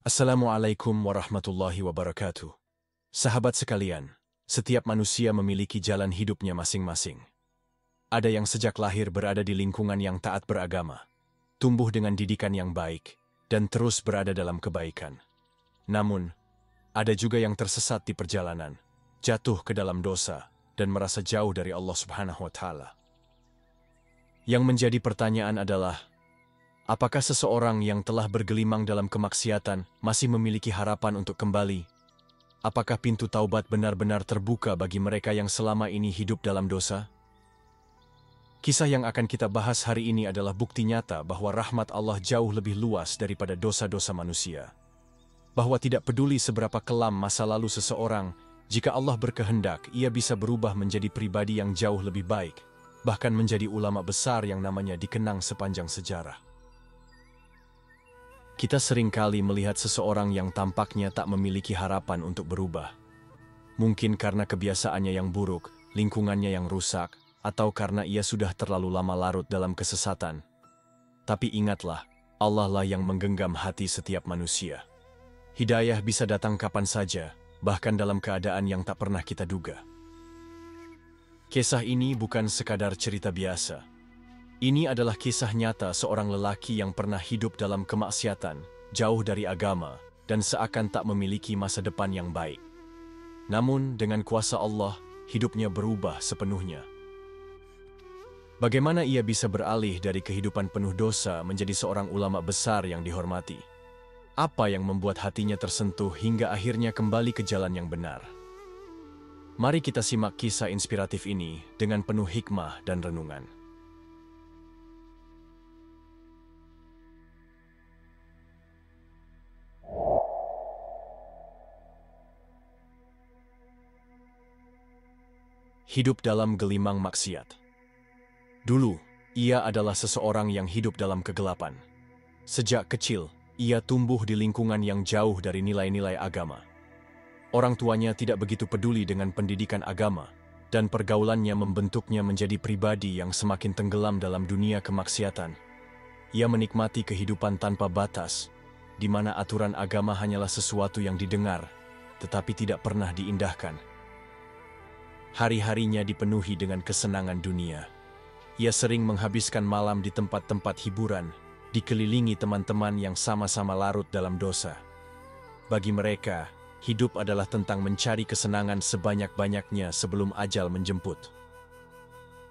Assalamualaikum warahmatullahi wabarakatuh. Sahabat sekalian, setiap manusia memiliki jalan hidupnya masing-masing. Ada yang sejak lahir berada di lingkungan yang taat beragama, tumbuh dengan didikan yang baik, dan terus berada dalam kebaikan. Namun, ada juga yang tersesat di perjalanan, jatuh ke dalam dosa, dan merasa jauh dari Allah Subhanahu wa Ta'ala. Yang menjadi pertanyaan adalah, apakah seseorang yang telah bergelimang dalam kemaksiatan masih memiliki harapan untuk kembali? Apakah pintu taubat benar-benar terbuka bagi mereka yang selama ini hidup dalam dosa? Kisah yang akan kita bahas hari ini adalah bukti nyata bahwa rahmat Allah jauh lebih luas daripada dosa-dosa manusia. Bahwa tidak peduli seberapa kelam masa lalu seseorang, jika Allah berkehendak, ia bisa berubah menjadi pribadi yang jauh lebih baik, bahkan menjadi ulama besar yang namanya dikenang sepanjang sejarah. Kita seringkali melihat seseorang yang tampaknya tak memiliki harapan untuk berubah. Mungkin karena kebiasaannya yang buruk, lingkungannya yang rusak, atau karena ia sudah terlalu lama larut dalam kesesatan. Tapi ingatlah, Allah lah yang menggenggam hati setiap manusia. Hidayah bisa datang kapan saja, bahkan dalam keadaan yang tak pernah kita duga. Kisah ini bukan sekadar cerita biasa. Ini adalah kisah nyata seorang lelaki yang pernah hidup dalam kemaksiatan, jauh dari agama, dan seakan tak memiliki masa depan yang baik. Namun, dengan kuasa Allah, hidupnya berubah sepenuhnya. Bagaimana ia bisa beralih dari kehidupan penuh dosa menjadi seorang ulama besar yang dihormati? Apa yang membuat hatinya tersentuh hingga akhirnya kembali ke jalan yang benar? Mari kita simak kisah inspiratif ini dengan penuh hikmah dan renungan. Hidup dalam gelimang maksiat. Dulu, ia adalah seseorang yang hidup dalam kegelapan. Sejak kecil, ia tumbuh di lingkungan yang jauh dari nilai-nilai agama. Orang tuanya tidak begitu peduli dengan pendidikan agama, dan pergaulannya membentuknya menjadi pribadi yang semakin tenggelam dalam dunia kemaksiatan. Ia menikmati kehidupan tanpa batas, di mana aturan agama hanyalah sesuatu yang didengar, tetapi tidak pernah diindahkan. Hari-harinya dipenuhi dengan kesenangan dunia. Ia sering menghabiskan malam di tempat-tempat hiburan, dikelilingi teman-teman yang sama-sama larut dalam dosa. Bagi mereka, hidup adalah tentang mencari kesenangan sebanyak-banyaknya sebelum ajal menjemput.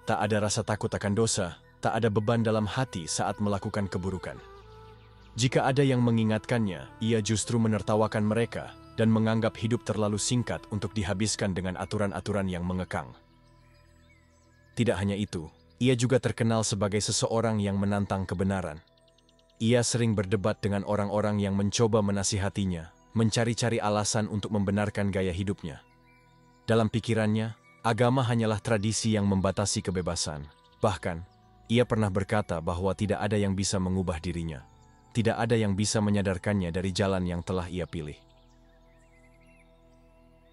Tak ada rasa takut akan dosa, tak ada beban dalam hati saat melakukan keburukan. Jika ada yang mengingatkannya, ia justru menertawakan mereka dan menganggap hidup terlalu singkat untuk dihabiskan dengan aturan-aturan yang mengekang. Tidak hanya itu, ia juga terkenal sebagai seseorang yang menantang kebenaran. Ia sering berdebat dengan orang-orang yang mencoba menasihatinya, mencari-cari alasan untuk membenarkan gaya hidupnya. Dalam pikirannya, agama hanyalah tradisi yang membatasi kebebasan. Bahkan, ia pernah berkata bahwa tidak ada yang bisa mengubah dirinya. Tidak ada yang bisa menyadarkannya dari jalan yang telah ia pilih.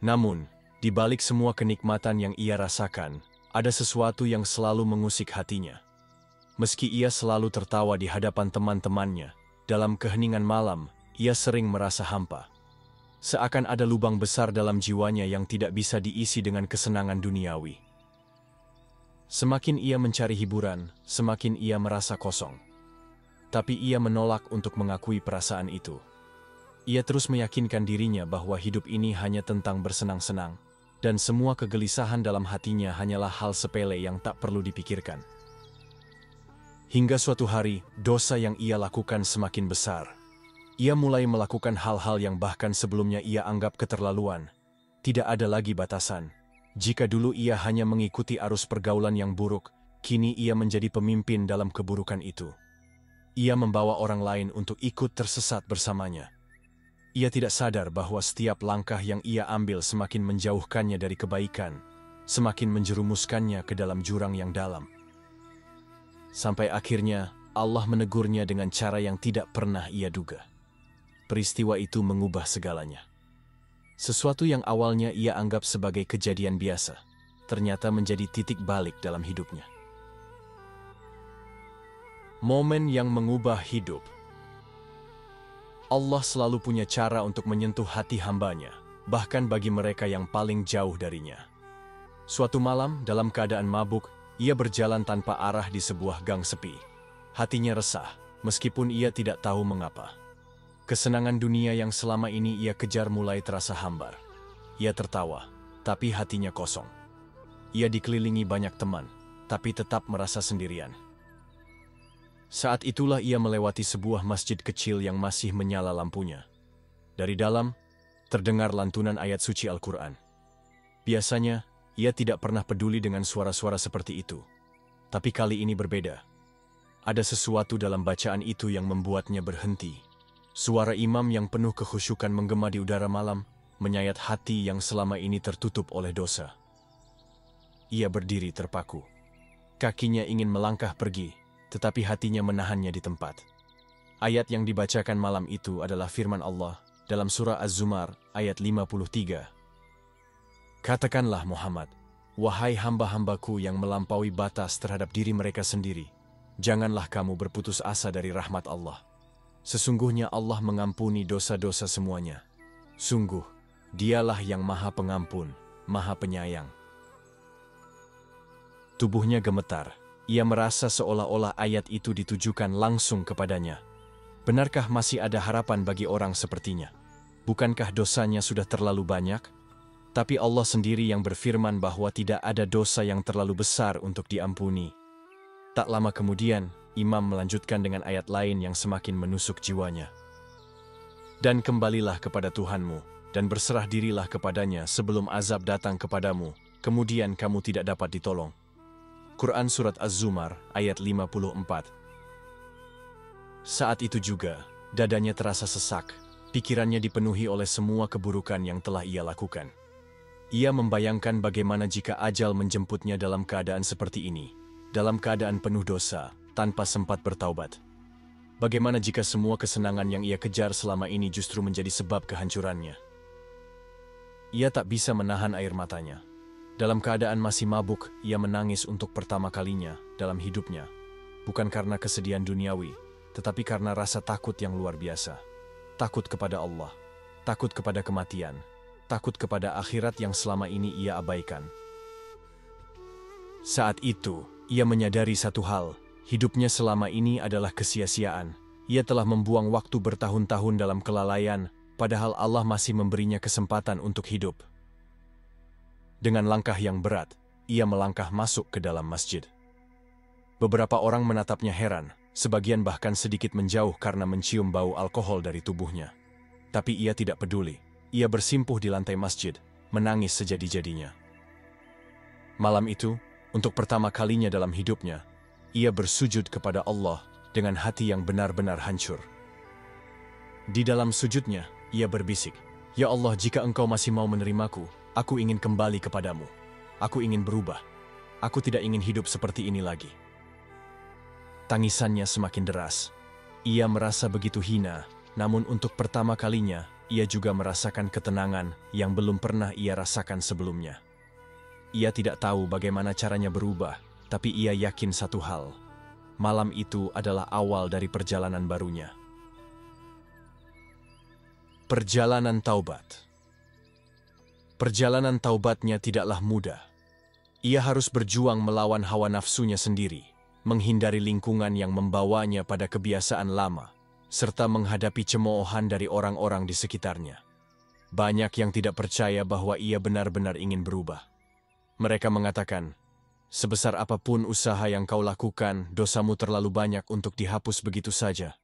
Namun, di balik semua kenikmatan yang ia rasakan, ada sesuatu yang selalu mengusik hatinya. Meski ia selalu tertawa di hadapan teman-temannya, dalam keheningan malam, ia sering merasa hampa. Seakan ada lubang besar dalam jiwanya yang tidak bisa diisi dengan kesenangan duniawi. Semakin ia mencari hiburan, semakin ia merasa kosong. Tapi ia menolak untuk mengakui perasaan itu. Ia terus meyakinkan dirinya bahwa hidup ini hanya tentang bersenang-senang, dan semua kegelisahan dalam hatinya hanyalah hal sepele yang tak perlu dipikirkan. Hingga suatu hari, dosa yang ia lakukan semakin besar. Ia mulai melakukan hal-hal yang bahkan sebelumnya ia anggap keterlaluan. Tidak ada lagi batasan. Jika dulu ia hanya mengikuti arus pergaulan yang buruk, kini ia menjadi pemimpin dalam keburukan itu. Ia membawa orang lain untuk ikut tersesat bersamanya. Ia tidak sadar bahwa setiap langkah yang ia ambil semakin menjauhkannya dari kebaikan, semakin menjerumuskannya ke dalam jurang yang dalam. Sampai akhirnya, Allah menegurnya dengan cara yang tidak pernah ia duga. Peristiwa itu mengubah segalanya. Sesuatu yang awalnya ia anggap sebagai kejadian biasa, ternyata menjadi titik balik dalam hidupnya. Momen yang mengubah hidup. Allah selalu punya cara untuk menyentuh hati hambanya, bahkan bagi mereka yang paling jauh darinya. Suatu malam, dalam keadaan mabuk, ia berjalan tanpa arah di sebuah gang sepi. Hatinya resah, meskipun ia tidak tahu mengapa. Kesenangan dunia yang selama ini ia kejar mulai terasa hambar. Ia tertawa, tapi hatinya kosong. Ia dikelilingi banyak teman, tapi tetap merasa sendirian. Saat itulah ia melewati sebuah masjid kecil yang masih menyala lampunya. Dari dalam, terdengar lantunan ayat suci Al-Quran. Biasanya, ia tidak pernah peduli dengan suara-suara seperti itu. Tapi kali ini berbeda. Ada sesuatu dalam bacaan itu yang membuatnya berhenti. Suara imam yang penuh kekhusyukan menggema di udara malam, menyayat hati yang selama ini tertutup oleh dosa. Ia berdiri terpaku. Kakinya ingin melangkah pergi, tetapi hatinya menahannya di tempat. Ayat yang dibacakan malam itu adalah firman Allah dalam surah Az-Zumar ayat 53. Katakanlah Muhammad, wahai hamba-hambaku yang melampaui batas terhadap diri mereka sendiri, janganlah kamu berputus asa dari rahmat Allah. Sesungguhnya Allah mengampuni dosa-dosa semuanya. Sungguh, Dialah yang Maha Pengampun, Maha Penyayang. Tubuhnya gemetar. Ia merasa seolah-olah ayat itu ditujukan langsung kepadanya. Benarkah masih ada harapan bagi orang sepertinya? Bukankah dosanya sudah terlalu banyak? Tapi Allah sendiri yang berfirman bahwa tidak ada dosa yang terlalu besar untuk diampuni. Tak lama kemudian, imam melanjutkan dengan ayat lain yang semakin menusuk jiwanya. Dan kembalilah kepada Tuhanmu, dan berserah dirilah kepadanya sebelum azab datang kepadamu, kemudian kamu tidak dapat ditolong. Quran Surat Az-Zumar ayat 54. Saat itu juga, dadanya terasa sesak, pikirannya dipenuhi oleh semua keburukan yang telah ia lakukan. Ia membayangkan bagaimana jika ajal menjemputnya dalam keadaan seperti ini, dalam keadaan penuh dosa, tanpa sempat bertaubat. Bagaimana jika semua kesenangan yang ia kejar selama ini justru menjadi sebab kehancurannya? Ia tak bisa menahan air matanya. Dalam keadaan masih mabuk, ia menangis untuk pertama kalinya dalam hidupnya. Bukan karena kesedihan duniawi, tetapi karena rasa takut yang luar biasa. Takut kepada Allah, takut kepada kematian, takut kepada akhirat yang selama ini ia abaikan. Saat itu, ia menyadari satu hal, hidupnya selama ini adalah kesia-siaan. Ia telah membuang waktu bertahun-tahun dalam kelalaian, padahal Allah masih memberinya kesempatan untuk hidup. Dengan langkah yang berat, ia melangkah masuk ke dalam masjid. Beberapa orang menatapnya heran, sebagian bahkan sedikit menjauh karena mencium bau alkohol dari tubuhnya. Tapi ia tidak peduli. Ia bersimpuh di lantai masjid, menangis sejadi-jadinya. Malam itu, untuk pertama kalinya dalam hidupnya, ia bersujud kepada Allah dengan hati yang benar-benar hancur. Di dalam sujudnya, ia berbisik, "Ya Allah, jika Engkau masih mau menerimaku, aku ingin kembali kepadamu. Aku ingin berubah. Aku tidak ingin hidup seperti ini lagi." Tangisannya semakin deras. Ia merasa begitu hina, namun untuk pertama kalinya, ia juga merasakan ketenangan yang belum pernah ia rasakan sebelumnya. Ia tidak tahu bagaimana caranya berubah, tapi ia yakin satu hal. Malam itu adalah awal dari perjalanan barunya. Perjalanan taubat. Perjalanan taubatnya tidaklah mudah. Ia harus berjuang melawan hawa nafsunya sendiri, menghindari lingkungan yang membawanya pada kebiasaan lama, serta menghadapi cemoohan dari orang-orang di sekitarnya. Banyak yang tidak percaya bahwa ia benar-benar ingin berubah. Mereka mengatakan, "Sebesar apapun usaha yang kau lakukan, dosamu terlalu banyak untuk dihapus begitu saja."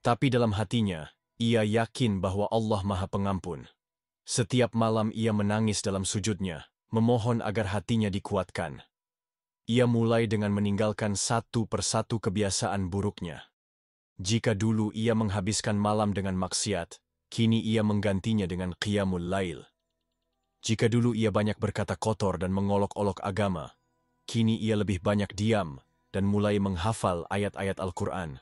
Tapi dalam hatinya, ia yakin bahwa Allah Maha Pengampun. Setiap malam ia menangis dalam sujudnya, memohon agar hatinya dikuatkan. Ia mulai dengan meninggalkan satu persatu kebiasaan buruknya. Jika dulu ia menghabiskan malam dengan maksiat, kini ia menggantinya dengan qiyamul lail. Jika dulu ia banyak berkata kotor dan mengolok-olok agama, kini ia lebih banyak diam dan mulai menghafal ayat-ayat Al-Quran.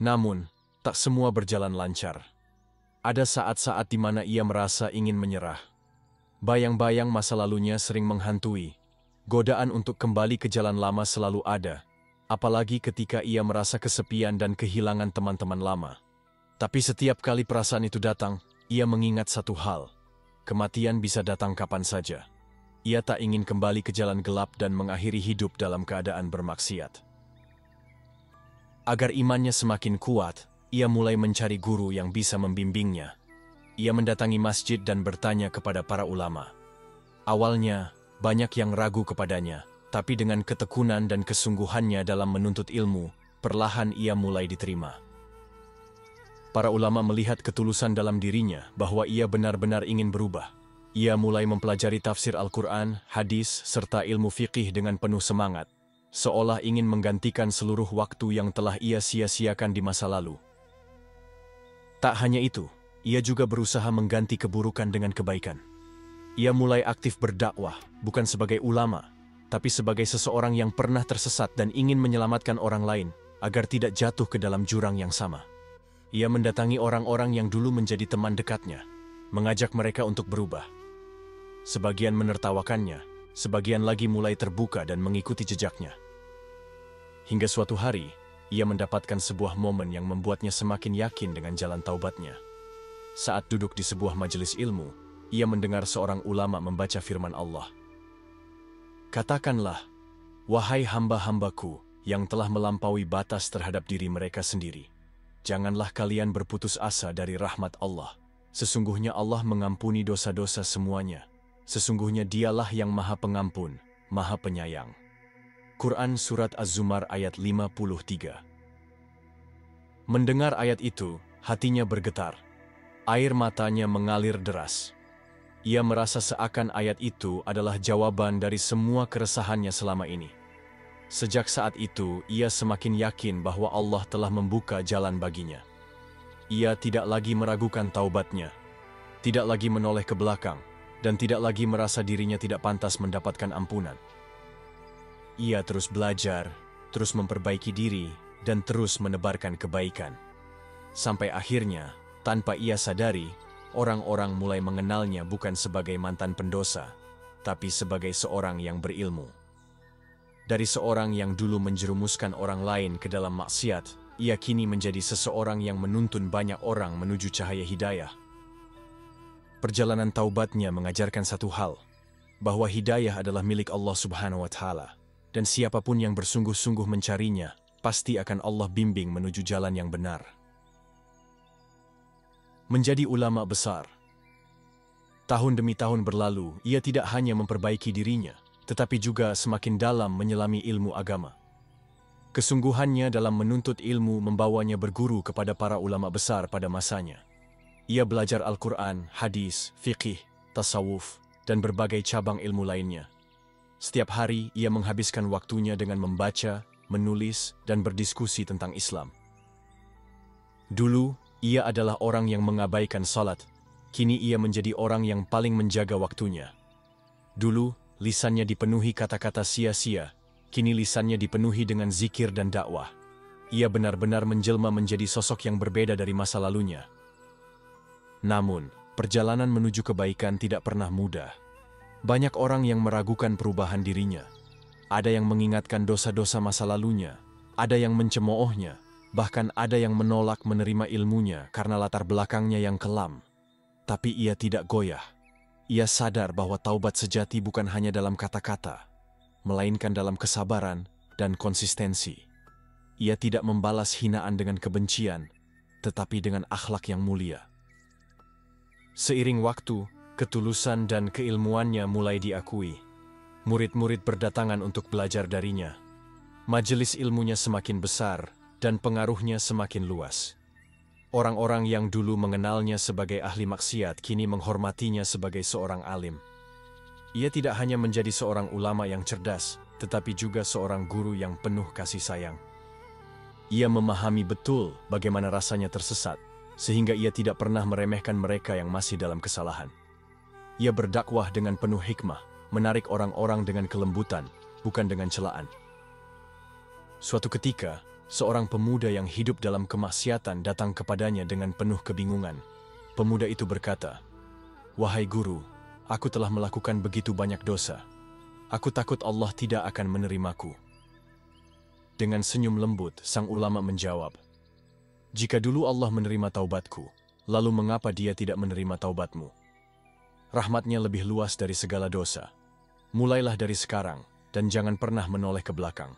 Namun, tak semua berjalan lancar. Ada saat-saat di mana ia merasa ingin menyerah. Bayang-bayang masa lalunya sering menghantui. Godaan untuk kembali ke jalan lama selalu ada, apalagi ketika ia merasa kesepian dan kehilangan teman-teman lama. Tapi setiap kali perasaan itu datang, ia mengingat satu hal. Kematian bisa datang kapan saja. Ia tak ingin kembali ke jalan gelap dan mengakhiri hidup dalam keadaan bermaksiat. Agar imannya semakin kuat, ia mulai mencari guru yang bisa membimbingnya. Ia mendatangi masjid dan bertanya kepada para ulama. Awalnya, banyak yang ragu kepadanya, tapi dengan ketekunan dan kesungguhannya dalam menuntut ilmu, perlahan ia mulai diterima. Para ulama melihat ketulusan dalam dirinya bahwa ia benar-benar ingin berubah. Ia mulai mempelajari tafsir Al-Quran, hadis, serta ilmu fiqih dengan penuh semangat, seolah ingin menggantikan seluruh waktu yang telah ia sia-siakan di masa lalu. Tak hanya itu, ia juga berusaha mengganti keburukan dengan kebaikan. Ia mulai aktif berdakwah, bukan sebagai ulama, tapi sebagai seseorang yang pernah tersesat dan ingin menyelamatkan orang lain, agar tidak jatuh ke dalam jurang yang sama. Ia mendatangi orang-orang yang dulu menjadi teman dekatnya, mengajak mereka untuk berubah. Sebagian menertawakannya, sebagian lagi mulai terbuka dan mengikuti jejaknya. Hingga suatu hari, ia mendapatkan sebuah momen yang membuatnya semakin yakin dengan jalan taubatnya. Saat duduk di sebuah majelis ilmu, ia mendengar seorang ulama membaca firman Allah. Katakanlah, wahai hamba-hambaku yang telah melampaui batas terhadap diri mereka sendiri. Janganlah kalian berputus asa dari rahmat Allah. Sesungguhnya Allah mengampuni dosa-dosa semuanya. Sesungguhnya dialah yang maha pengampun, maha penyayang. Quran Surat Az-Zumar ayat 53. Mendengar ayat itu, hatinya bergetar. Air matanya mengalir deras. Ia merasa seakan ayat itu adalah jawaban dari semua keresahannya selama ini. Sejak saat itu, ia semakin yakin bahwa Allah telah membuka jalan baginya. Ia tidak lagi meragukan taubatnya, tidak lagi menoleh ke belakang, dan tidak lagi merasa dirinya tidak pantas mendapatkan ampunan. Ia terus belajar, terus memperbaiki diri, dan terus menebarkan kebaikan. Sampai akhirnya, tanpa ia sadari, orang-orang mulai mengenalnya bukan sebagai mantan pendosa, tapi sebagai seorang yang berilmu. Dari seorang yang dulu menjerumuskan orang lain ke dalam maksiat, ia kini menjadi seseorang yang menuntun banyak orang menuju cahaya hidayah. Perjalanan taubatnya mengajarkan satu hal, bahwa hidayah adalah milik Allah Subhanahu wa Ta'ala, dan siapapun yang bersungguh-sungguh mencarinya, pasti akan Allah bimbing menuju jalan yang benar. Menjadi ulama besar. Tahun demi tahun berlalu, ia tidak hanya memperbaiki dirinya, tetapi juga semakin dalam menyelami ilmu agama. Kesungguhannya dalam menuntut ilmu membawanya berguru kepada para ulama besar pada masanya. Ia belajar Al-Quran, hadis, fiqih, tasawuf, dan berbagai cabang ilmu lainnya. Setiap hari ia menghabiskan waktunya dengan membaca, menulis, dan berdiskusi tentang Islam. Dulu, ia adalah orang yang mengabaikan salat. Kini ia menjadi orang yang paling menjaga waktunya. Dulu, lisannya dipenuhi kata-kata sia-sia. Kini lisannya dipenuhi dengan zikir dan dakwah. Ia benar-benar menjelma menjadi sosok yang berbeda dari masa lalunya. Namun, perjalanan menuju kebaikan tidak pernah mudah. Banyak orang yang meragukan perubahan dirinya. Ada yang mengingatkan dosa-dosa masa lalunya. Ada yang mencemoohnya. Bahkan ada yang menolak menerima ilmunya karena latar belakangnya yang kelam. Tapi ia tidak goyah. Ia sadar bahwa taubat sejati bukan hanya dalam kata-kata, melainkan dalam kesabaran dan konsistensi. Ia tidak membalas hinaan dengan kebencian, tetapi dengan akhlak yang mulia. Seiring waktu, ketulusan dan keilmuannya mulai diakui. Murid-murid berdatangan untuk belajar darinya. Majelis ilmunya semakin besar dan pengaruhnya semakin luas. Orang-orang yang dulu mengenalnya sebagai ahli maksiat kini menghormatinya sebagai seorang alim. Ia tidak hanya menjadi seorang ulama yang cerdas, tetapi juga seorang guru yang penuh kasih sayang. Ia memahami betul bagaimana rasanya tersesat, sehingga ia tidak pernah meremehkan mereka yang masih dalam kesalahan. Ia berdakwah dengan penuh hikmah, menarik orang-orang dengan kelembutan, bukan dengan celaan. Suatu ketika, seorang pemuda yang hidup dalam kemaksiatan datang kepadanya dengan penuh kebingungan. Pemuda itu berkata, "Wahai guru, aku telah melakukan begitu banyak dosa. Aku takut Allah tidak akan menerimaku." Dengan senyum lembut, sang ulama menjawab, Jika dulu Allah menerima taubatku, lalu mengapa Dia tidak menerima taubatmu? Rahmat-Nya lebih luas dari segala dosa. Mulailah dari sekarang, dan jangan pernah menoleh ke belakang.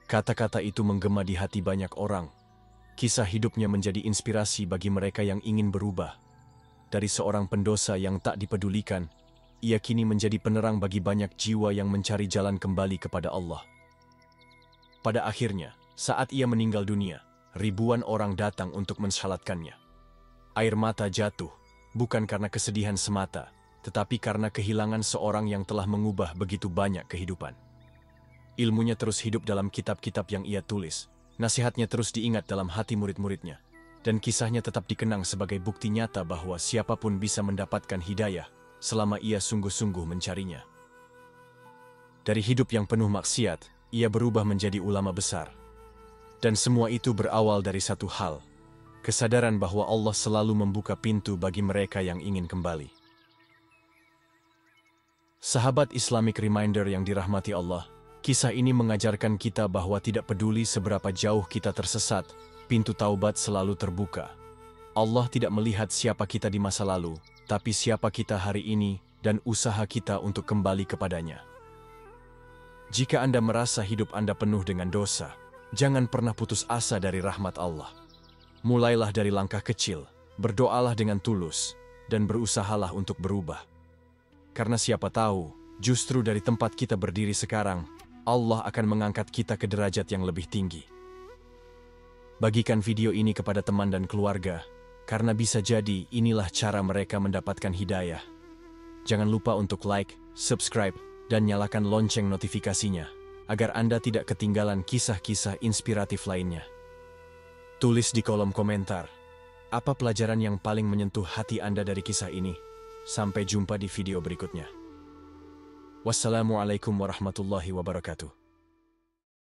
Kata-kata itu menggema di hati banyak orang. Kisah hidupnya menjadi inspirasi bagi mereka yang ingin berubah. Dari seorang pendosa yang tak dipedulikan, ia kini menjadi penerang bagi banyak jiwa yang mencari jalan kembali kepada Allah. Pada akhirnya, saat ia meninggal dunia, ribuan orang datang untuk mensalatkannya. Air mata jatuh, bukan karena kesedihan semata, tetapi karena kehilangan seorang yang telah mengubah begitu banyak kehidupan. Ilmunya terus hidup dalam kitab-kitab yang ia tulis, nasihatnya terus diingat dalam hati murid-muridnya, dan kisahnya tetap dikenang sebagai bukti nyata bahwa siapapun bisa mendapatkan hidayah selama ia sungguh-sungguh mencarinya. Dari hidup yang penuh maksiat, ia berubah menjadi ulama besar. Dan semua itu berawal dari satu hal, kesadaran bahwa Allah selalu membuka pintu bagi mereka yang ingin kembali. Sahabat Islamic Reminder yang dirahmati Allah, kisah ini mengajarkan kita bahwa tidak peduli seberapa jauh kita tersesat, pintu taubat selalu terbuka. Allah tidak melihat siapa kita di masa lalu, tapi siapa kita hari ini dan usaha kita untuk kembali kepadanya. Jika Anda merasa hidup Anda penuh dengan dosa, jangan pernah putus asa dari rahmat Allah. Mulailah dari langkah kecil, berdoalah dengan tulus, dan berusahalah untuk berubah. Karena siapa tahu, justru dari tempat kita berdiri sekarang, Allah akan mengangkat kita ke derajat yang lebih tinggi. Bagikan video ini kepada teman dan keluarga, karena bisa jadi inilah cara mereka mendapatkan hidayah. Jangan lupa untuk like, subscribe, dan nyalakan lonceng notifikasinya, agar Anda tidak ketinggalan kisah-kisah inspiratif lainnya. Tulis di kolom komentar, apa pelajaran yang paling menyentuh hati Anda dari kisah ini? Sampai jumpa di video berikutnya. Wassalamualaikum warahmatullahi wabarakatuh.